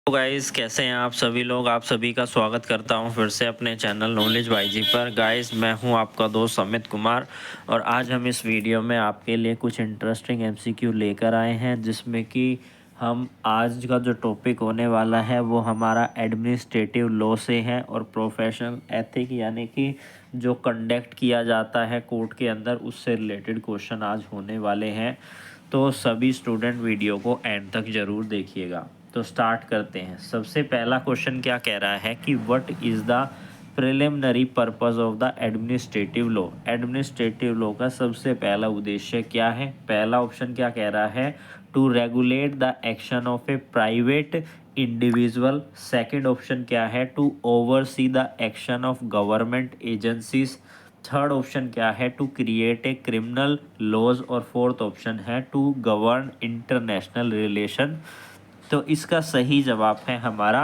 तो गाइस कैसे हैं आप सभी लोग। आप सभी का स्वागत करता हूं फिर से अपने चैनल नॉलेज वाईजी पर। गाइस मैं हूं आपका दोस्त अमित कुमार और आज हम इस वीडियो में आपके लिए कुछ इंटरेस्टिंग एमसीक्यू लेकर आए हैं, जिसमें कि हम आज का जो टॉपिक होने वाला है वो हमारा एडमिनिस्ट्रेटिव लॉ से है और प्रोफेशनल एथिक यानी कि जो कंडक्ट किया जाता है कोर्ट के अंदर उससे रिलेटेड क्वेश्चन आज होने वाले हैं। तो सभी स्टूडेंट वीडियो को एंड तक ज़रूर देखिएगा। तो स्टार्ट करते हैं। सबसे पहला क्वेश्चन क्या कह रहा है कि what is the preliminary purpose of the administrative law. Administrative law का सबसे पहला उद्देश्य क्या है। पहला ऑप्शन क्या कह रहा है, to regulate the action of a private individual. Second option क्या है, to oversee the action of government agencies. Third option क्या है, to create a criminal laws. और फोर्थ ऑप्शन है टू गवर्न इंटरनेशनल रिलेशन। तो इसका सही जवाब है हमारा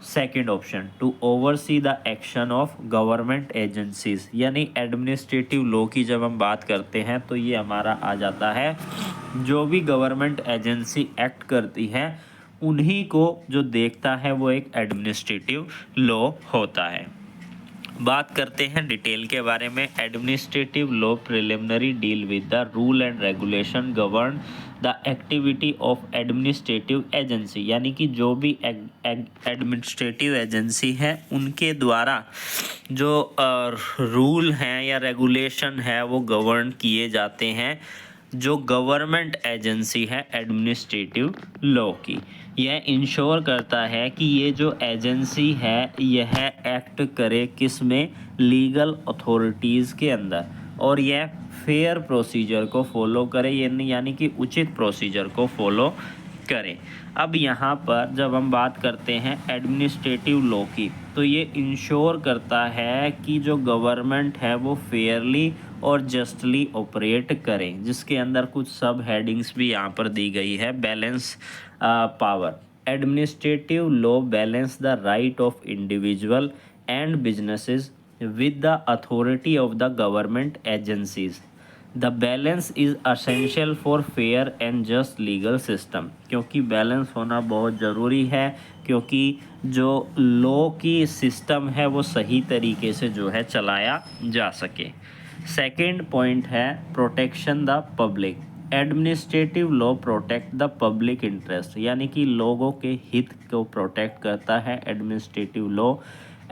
second option, to oversee the action of government agencies. यानी एडमिनिस्ट्रेटिव लॉ की जब हम बात करते हैं तो ये हमारा आ जाता है, जो भी गवर्नमेंट एजेंसी एक्ट करती है उन्हीं को जो देखता है वो एक एडमिनिस्ट्रेटिव लॉ होता है। बात करते हैं डिटेल के बारे में। Administrative law preliminary deal with the rule and regulation govern the activity of administrative agency. यानी कि जो भी एडमिनिस्ट्रेटिव एजेंसी है उनके द्वारा जो रूल हैं या रेगुलेशन है वो गवर्न किए जाते हैं जो गवर्नमेंट एजेंसी है एडमिनिस्ट्रेटिव लॉ की। यह इंश्योर करता है कि ये जो एजेंसी है यह एक्ट करे किस में, लीगल अथॉरिटीज़ के अंदर, और यह फेयर प्रोसीजर को फॉलो करे, यानी कि उचित प्रोसीजर को फॉलो करें। अब यहाँ पर जब हम बात करते हैं एडमिनिस्ट्रेटिव लॉ की तो ये इंश्योर करता है कि जो गवर्नमेंट है वो फेयरली और जस्टली ऑपरेट करें, जिसके अंदर कुछ सब हेडिंग्स भी यहाँ पर दी गई है। Balance power. Administrative law balance the right of individual and businesses with the authority of the government agencies. The balance is essential for fair and just legal system। क्योंकि बैलेंस होना बहुत ज़रूरी है, क्योंकि जो लॉ की सिस्टम है वो सही तरीके से जो है चलाया जा सके। सेकंड पॉइंट है protection the public. Administrative law protect the public interest, यानी कि लोगों के हित को प्रोटेक्ट करता है administrative law.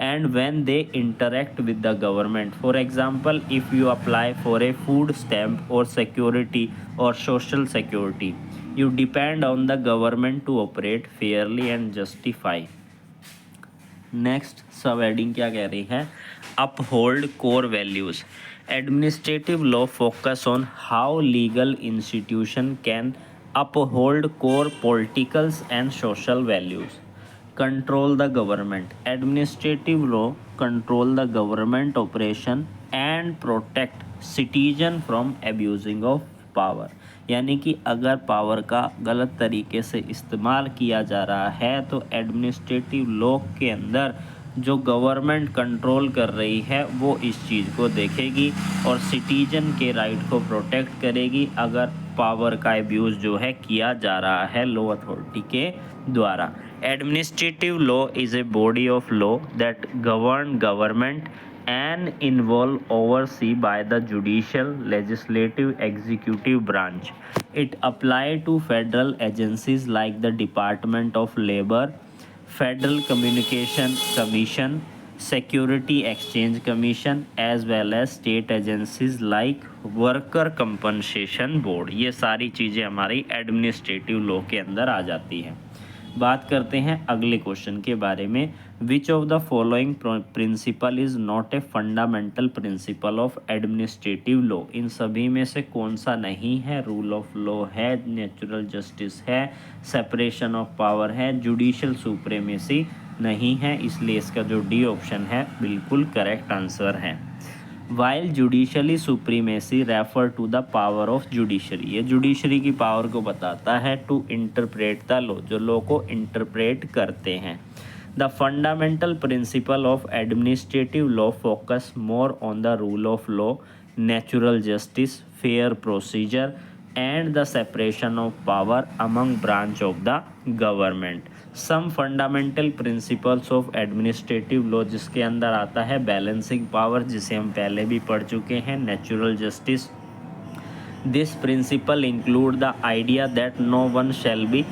And when they interact with the government, for example if you apply for a food stamp or security or social security, you depend on the government to operate fairly and justify। Next सब heading क्या कह रही है, uphold core values. Administrative law focus on how legal institution can uphold core politicals and social values. Control the government. Administrative law control the government operation and protect citizen from abusing of power। यानी कि अगर power का गलत तरीके से इस्तेमाल किया जा रहा है तो एडमिनिस्ट्रेटिव लॉ के अंदर जो गवर्नमेंट कंट्रोल कर रही है वो इस चीज़ को देखेगी और सिटीजन के राइट को प्रोटेक्ट करेगी अगर पावर का एब्यूज़ जो है किया जा रहा है लॉ अथॉरिटी के द्वारा। Administrative law is a body of law that govern government and involve oversee by the judicial, legislative, executive branch. It apply to federal agencies like the Department of Labor, Federal Communication Commission, Security Exchange Commission, as well as state agencies like Worker Compensation Board। ये सारी चीज़ें हमारी administrative law के अंदर आ जाती हैं। बात करते हैं अगले क्वेश्चन के बारे में। Which of the following principle is not a fundamental principle of administrative law. इन सभी में से कौन सा नहीं है, रूल ऑफ लॉ है, नेचुरल जस्टिस है, सेपरेशन ऑफ पावर है, जुडिशियल सुप्रीमेसी नहीं है, इसलिए इसका जो डी ऑप्शन है बिल्कुल करेक्ट आंसर है। While judicially supremacy refer to the power of judiciary. ये जुडिशरी की पावर को बताता है टू इंटरप्रेट द लॉ, जो लॉ को इंटरप्रेट करते हैं। The fundamental principle of administrative law focus more on the rule of law, natural justice, fair procedure and the separation of power among branch of the government. Some fundamental principles of administrative law, जिसके अंदर आता है balancing power, जिसे हम पहले भी पढ़ चुके हैं, natural justice. This principle include the idea that no one shall be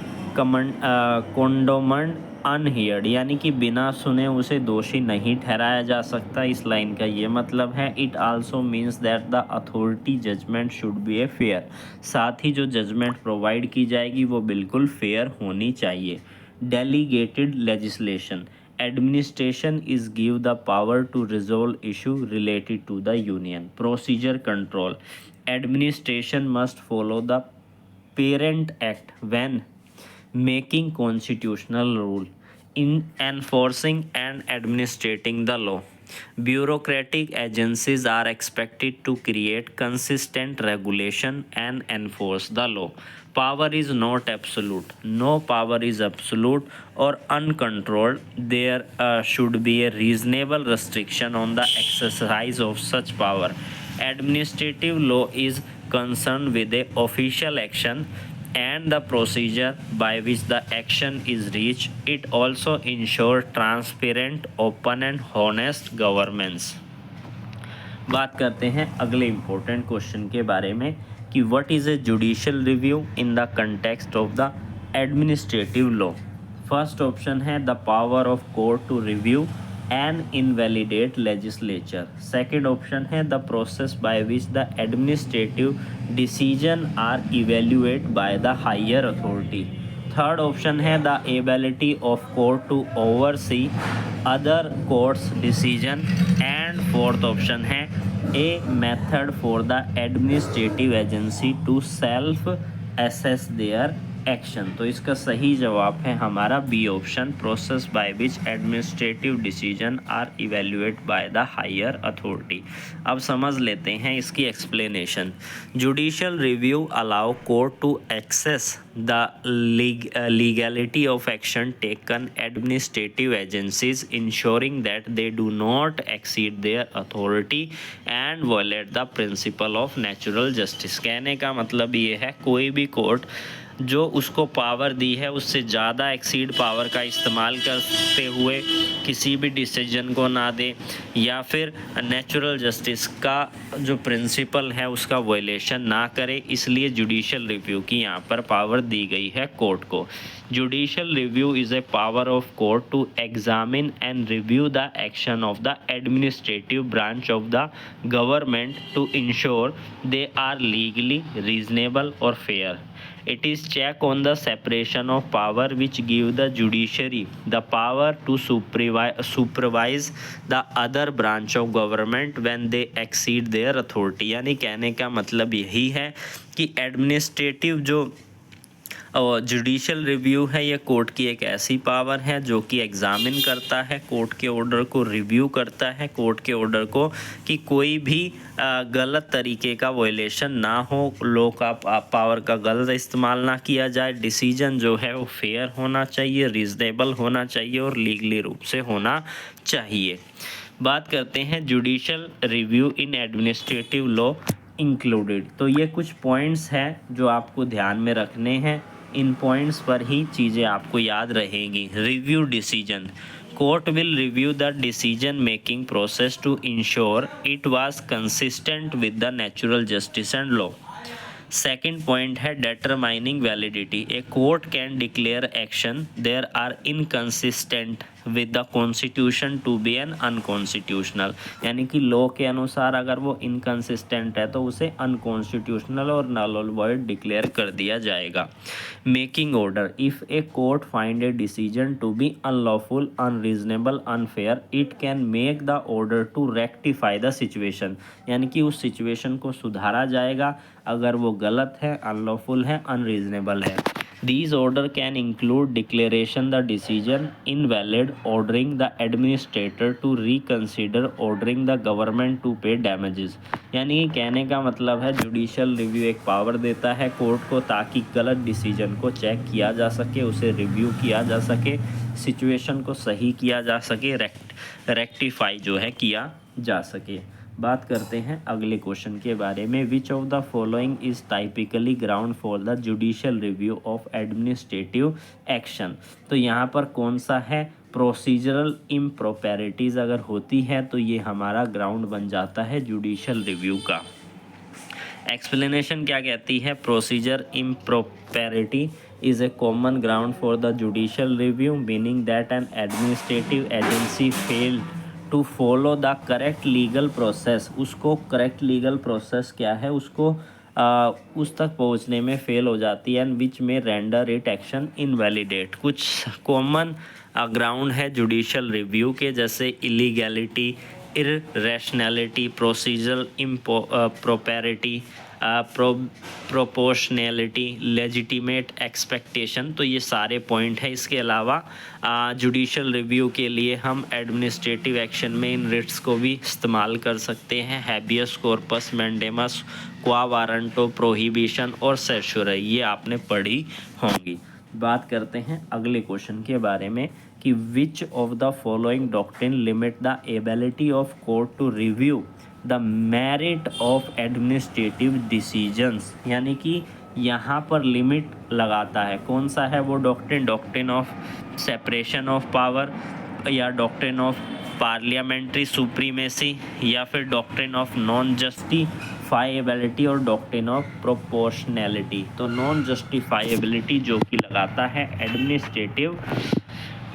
condemned unheard, यानी कि बिना सुने उसे दोषी नहीं ठहराया जा सकता। इस लाइन का ये मतलब है। It also means that the authority judgement should be a fair, साथ ही जो जजमेंट प्रोवाइड की जाएगी वो बिल्कुल फेयर होनी चाहिए। Delegated legislation, administration is give the power to resolve issue related to the union. Procedure control, administration must follow the parent act when making constitutional rule in enforcing and administrating the law. Bureaucratic agencies are expected to create consistent regulation and enforce the law. Power is not absolute. No power is absolute or uncontrolled. There should be a reasonable restriction on the exercise of such power. Administrative law is concerned with the official action and the procedure by which the action is reached. It also ensures transparent, open and honest governance. बात करते हैं अगले important question के बारे में कि what is a judicial review in the context of the administrative law. First option है the power of court to review and invalidate legislature. Second option है the process by which the administrative decision are evaluated by the higher authority. Third option है the ability of court to oversee other courts decision. And fourth option है a method for the administrative agency to self assess their action. तो इसका सही जवाब है हमारा B option, process by which administrative decision are evaluate by the higher authority. अब समझ लेते हैं इसकी explanation. Judicial review allow court to access the legality of action taken administrative agencies ensuring that they do not exceed their authority and violate the principle of natural justice. कहने का मतलब ये है कोई भी कोर्ट जो उसको पावर दी है उससे ज़्यादा एक्सीड पावर का इस्तेमाल करते हुए किसी भी डिसीजन को ना दे या फिर नेचुरल जस्टिस का जो प्रिंसिपल है उसका वायलेशन ना करे, इसलिए जुडिशियल रिव्यू की यहाँ पर पावर दी गई है कोर्ट को। Judicial review is a power of court to examine and review the action of the administrative branch of the government to ensure they are legally reasonable और fair. It is check on the separation of power which give the judiciary the power to supervise the other branch of government when they exceed their authority. यानी कहने का मतलब यही है कि administrative जो judicial review है ये कोर्ट की एक ऐसी पावर है जो कि एग्जामिन करता है कोर्ट के ऑर्डर को, रिव्यू करता है कोर्ट के ऑर्डर को कि कोई भी गलत तरीके का वायलेशन ना हो, लॉ का पावर का गलत इस्तेमाल ना किया जाए, डिसीजन जो है वो फेयर होना चाहिए, रीजनेबल होना चाहिए और लीगली रूप से होना चाहिए। बात करते हैं जुडिशियल रिव्यू इन एडमिनिस्ट्रेटिव लॉ इंक्लूडेड। तो ये कुछ पॉइंट्स हैं जो आपको ध्यान में रखने हैं, इन पॉइंट्स पर ही चीज़ें आपको याद रहेंगी। Review decision, court will review the decision making process to ensure it was consistent with the natural justice and law. Second point है determining validity, a court can declare action there are inconsistent with the constitution to be an unconstitutional, यानी कि law के अनुसार अगर वो inconsistent है तो उसे अनकॉन्स्टिट्यूशनल और नल और वॉइड डिक्लेयर कर दिया जाएगा। Making order, if a court find a decision to be unlawful, unreasonable, unfair, it can make the order to rectify the situation, यानी कि उस सिचुएशन को सुधारा जाएगा अगर वो गलत है, अनलॉफुल है, अनरीजनेबल है। These order can include declaration the decision invalid, ordering the administrator to reconsider, ordering the government to pay damages। यानी कहने का मतलब है जुडिशियल रिव्यू एक पावर देता है कोर्ट को ताकि गलत डिसीजन को चेक किया जा सके, उसे रिव्यू किया जा सके, सिचुएशन को सही किया जा सके, रेक्टिफाई जो है किया जा सके। बात करते हैं अगले क्वेश्चन के बारे में। Which of the following is typically ground for the judicial review of administrative action. तो यहाँ पर कौन सा है, प्रोसीजरल इम्प्रॉपेरिटीज अगर होती है तो ये हमारा ग्राउंड बन जाता है जुडिशियल रिव्यू का। एक्सप्लेनेशन क्या कहती है, procedure इम्प्रॉपेरिटी is a common ground for the judicial review, meaning that an administrative agency failed to follow the correct legal process। उसको correct legal process क्या है, उसको उस तक पहुंचने में फेल हो जाती है, एंड विच में रेंडर इट एक्शन इनवैलिडेट। कुछ कॉमन ग्राउंड है जुडिशियल रिव्यू के, जैसे illegality, irrationality, procedural impropriety, proportionality, legitimate expectation. तो ये सारे पॉइंट है। इसके अलावा जुडिशियल रिव्यू के लिए हम एडमिनिस्ट्रेटिव एक्शन में इन रिट्स को भी इस्तेमाल कर सकते हैं, हैबियस कॉर्पस, मैंडेमस, क्वा वारंटो, प्रोहिबिशन और सेशुरई, ये आपने पढ़ी होंगी। बात करते हैं अगले क्वेश्चन के बारे में कि which of the following doctrine limit the ability of court to review the merit of administrative decisions. यानी कि यहाँ पर लिमिट लगाता है, कौन सा है वो doctrine, doctrine of separation of power, या डॉक्ट्रिन ऑफ पार्लियामेंट्री सुप्रीमेसी, या फिर डॉक्ट्रिन ऑफ नॉन जस्टिफाइएबिलिटी और डॉक्ट्रिन ऑफ प्रोपोर्शनैलिटी। तो नॉन जस्टिफाइएबिलिटी जो कि लगाता है एडमिनिस्ट्रेटिव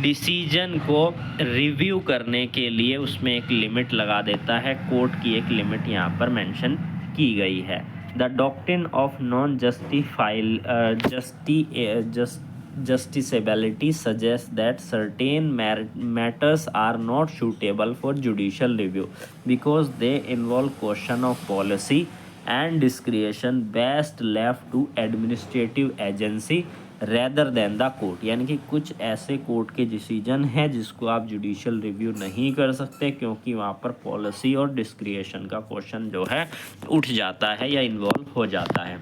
डिसीजन को रिव्यू करने के लिए, उसमें एक लिमिट लगा देता है, कोर्ट की एक लिमिट यहाँ पर मेंशन की गई है। The doctrine of non justiciability suggests that certain matters are not suitable for judicial review because they involve question of policy and discretion best left to administrative agency rather than the court. यानी कि कुछ ऐसे court के decision हैं जिसको आप judicial review नहीं कर सकते, क्योंकि वहाँ पर पॉलिसी और डिस्क्रिएशन का क्वेश्चन जो है उठ जाता है या इन्वॉल्व हो जाता है।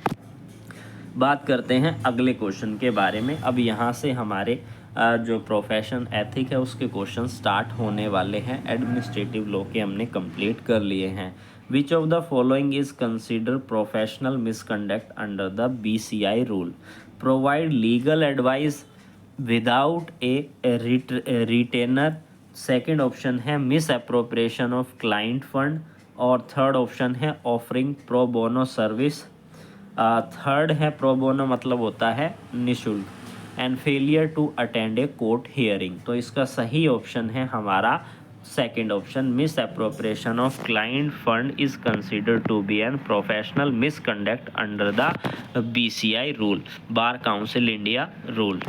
बात करते हैं अगले क्वेश्चन के बारे में। अब यहाँ से हमारे जो प्रोफेशन एथिक है उसके क्वेश्चन स्टार्ट होने वाले हैं। एडमिनिस्ट्रेटिव लॉ के हमने कंप्लीट कर लिए हैं। Which of the following is consider professional misconduct under the BCI rule, provide legal advice without a retainer. Second option है misappropriation of client fund, और थर्ड ऑप्शन है offering pro bono service. Third है pro bono मतलब होता है निःशुल्क, and failure to attend a court hearing. तो इसका सही ऑप्शन है हमारा second option, misappropriation of client fund is considered to be N professional misconduct under the BCI rule, bar council India rule.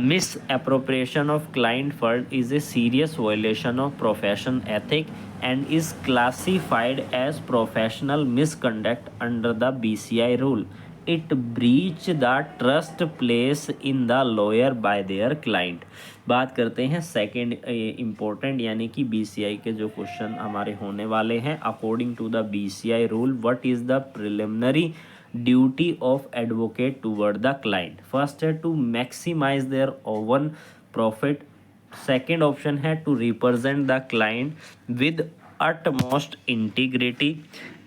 Misappropriation of client fund is a serious violation of profession ethic and is classified as professional misconduct under the BCI rule. It breach the trust placed in the lawyer by their client। बात करते हैं second important, यानी कि BCI के जो question हमारे होने वाले हैं। According to the BCI rule, what is the preliminary duty of advocate toward the client? First है to maximize their own profit, second option है to represent the client with utmost integrity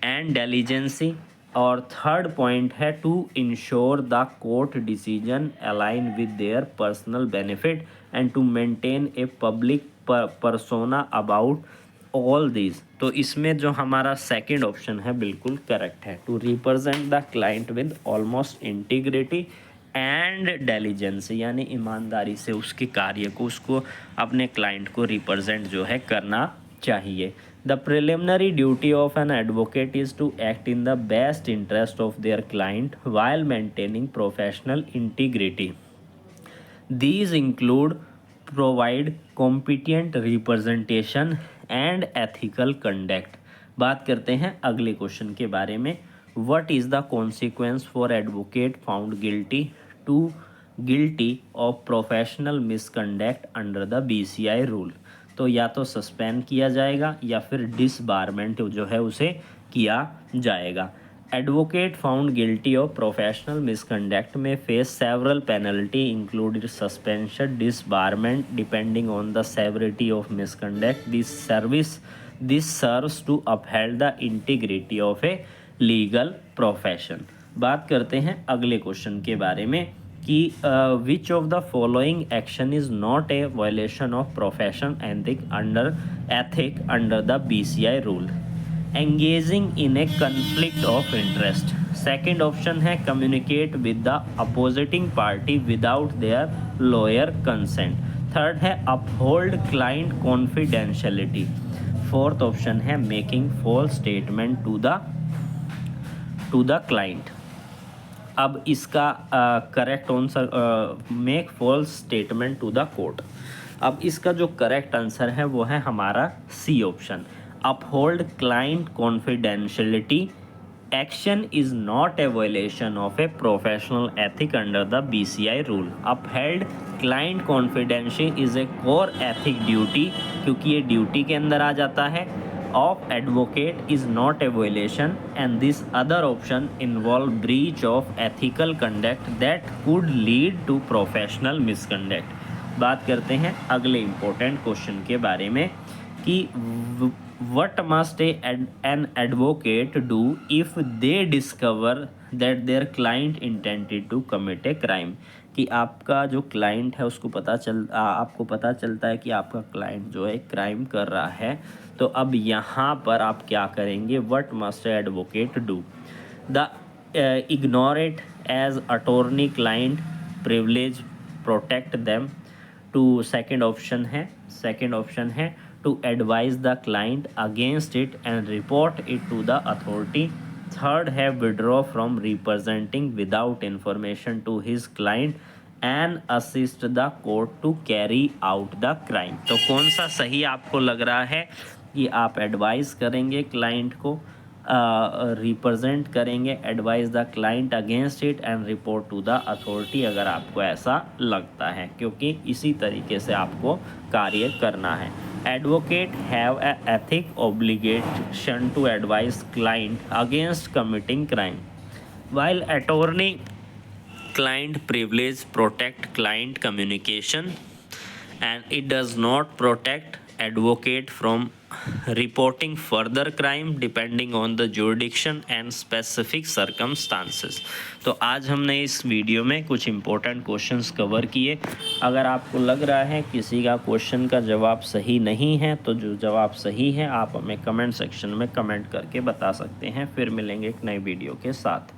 and diligency, और third point है to ensure the court decision align with their personal benefit and to maintain a public persona about all this. तो इसमें जो हमारा second option है बिल्कुल correct है, to represent the client with almost integrity and diligence, यानी ईमानदारी से उसके कार्य को, उसको अपने क्लाइंट को रिप्रेजेंट जो है करना चाहिए। The preliminary duty of an advocate is to act in the best interest of their client while maintaining professional integrity. These include provide competent representation and ethical conduct। बात करते हैं अगले क्वेश्चन के बारे में। What is the consequence for advocate found guilty of professional misconduct under the BCI rule? तो या तो सस्पेंड किया जाएगा या फिर डिसबारमेंट जो है उसे किया जाएगा। Advocate found guilty of professional misconduct में face several penalty included suspension, disbarment depending on the severity of misconduct. This service this serves to upheld the integrity of a legal profession. बात करते हैं अगले क्वेश्चन के बारे में कि which of the following action is not a violation of profession ethic under the BCI rule. Engaging in a conflict of interest. Second option है communicate with the opposing party without their lawyer consent. Third है uphold client confidentiality. Fourth option है making false statement to the client. अब इसका correct answer make false statement to the court. अब इसका जो correct answer है वो है हमारा C option, uphold client confidentiality action is not a violation of a professional ethic under the BCI rule. Upheld client confidential is a core ethic duty, क्योंकि ये duty के अंदर आ जाता है। Of advocate is not a violation and this other option involve breach of ethical conduct that could lead to professional misconduct. बात करते हैं अगले इम्पोर्टेंट क्वेश्चन के बारे में कि what must an advocate do if they discover that their client intended to commit a crime। कि आपका जो क्लाइंट है उसको आपको पता चलता है कि आपका क्लाइंट जो है क्राइम कर रहा है, तो अब यहाँ पर आप क्या करेंगे। what must an advocate do? the ignore it as attorney client privilege protect them। to second option है to advise the client against it and report it to the authority। Third है withdraw from representing without information to his client and assist the court to carry out the crime। तो कौन सा सही आपको लग रहा है कि आप एडवाइस करेंगे क्लाइंट को, रिप्रेजेंट करेंगे, advise the client against it and report to the authority, अगर आपको ऐसा लगता है, क्योंकि इसी तरीके से आपको कार्य करना है। Advocate have a ethic obligation to advise client against committing crime, while attorney client privilege protect client communication and it does not protect advocate from reporting further crime depending on the jurisdiction and specific circumstances। तो आज हमने इस video में कुछ important questions cover किए। अगर आपको लग रहा है किसी का क्वेश्चन का जवाब सही नहीं है तो जो जवाब सही है आप हमें कमेंट सेक्शन में कमेंट करके बता सकते हैं। फिर मिलेंगे एक नई वीडियो के साथ।